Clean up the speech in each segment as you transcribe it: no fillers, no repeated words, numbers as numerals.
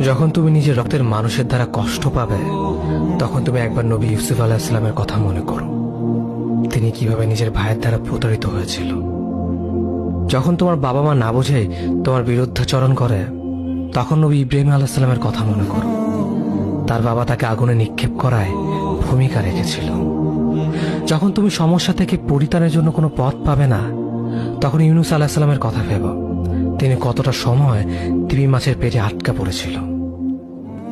যখন তুমি নিজের রক্তের মানুষের দ্বারা কষ্ট পাবে, তখন তুমি একবার নবী ইউসুফ আলাইহিস সালামের কথা মনে করো। তিনি কিভাবে নিজের ভাইয়ের দ্বারা প্রতারিত হয়েছিল। যখন তোমার বাবা মা না বুঝে তোমার বিরুদ্ধাচরণ করে, তখন নবী ইব্রাহিম আলাইহিস সালামের কথা মনে করো। তার বাবা তাকে আগুনে নিক্ষেপ করায় ভূমিকা রেখেছিল। যখন তুমি সমস্যা থেকে পরিত্রাণের জন্য কোনো পথ পাবে না, তখন ইউনুস আলাইহিস সালামের কথা ভেবো। তিনি কতটা সময় তিমি মাছের পেটে আটকা পড়েছিল।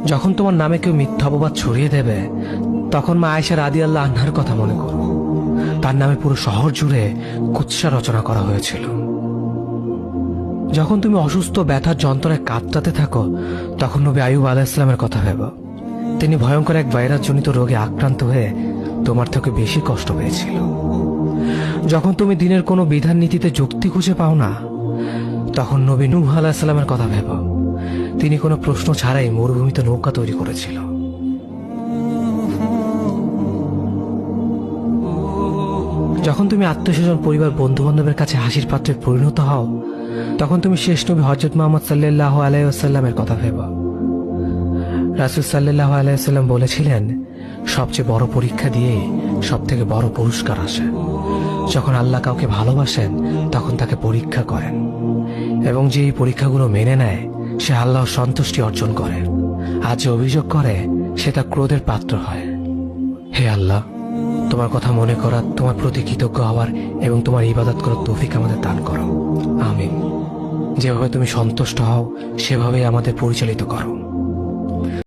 যখন তোমার নামে কেউ মিথ্যা অপবাদ ছড়িয়ে দেবে, তখন মা আয়েশা রাদিয়াল্লাহু আনহার কথা মনে করো। তার নামে পুরো শহর জুড়ে কুৎসা রচনা করা হয়েছিল। যখন তুমি অসুস্থ ব্যথার যন্ত্রণায় কাতরাতে থাকো, তখন নবী আইয়ুব আলাইহিস সালামের কথা ভেবো। তিনি ভয়ঙ্কর এক ভাইরাসজনিত রোগে আক্রান্ত হয়ে তোমার থেকে বেশি কষ্ট পেয়েছিল। যখন তুমি দিনের কোনো বিধান নীতিতে যুক্তি খুঁজে পাও না, তখন নবী নূহ আলাইহিস সালামের কথা ভেবো। তিনি কোনো প্রশ্ন ছাড়াই মরুভূমিতে নৌকা তৈরি করেছিল। যখন তুমি আত্মীয়স্বজন, পরিবার, বন্ধু বান্ধবের কাছে হাসির পাত্রে পরিণত হও, তখন তুমি শেষ নবী হযরত মুহাম্মদ সাল্লাল্লাহু আলাইহি ওয়াসাল্লামের কথা ভেবো। রাসূল সাল্লাল্লাহু আলাইহি ওয়াসাল্লাম বলেছিলেন, সবচেয়ে বড় পরীক্ষা দিয়ে সব থেকে বড় পুরস্কার আসে। যখন আল্লাহ কাউকে ভালোবাসেন, তখন তাকে পরীক্ষা করেন, এবং যে এই পরীক্ষাগুলো মেনে নেয়, সে আল্লাহর সন্তুষ্টি অর্জন করে। আর যে অভিযোগ করে, সে তার ক্রোধের পাত্র হয়। হে আল্লাহ, তোমার কথা মনে করা, তোমার প্রতি কৃতজ্ঞ হওয়ার এবং তোমার ইবাদত করার তৌফিক আমাদের দান করো। আমিন। যেভাবে তুমি সন্তুষ্ট হও, সেভাবেই আমাদের পরিচালিত করো।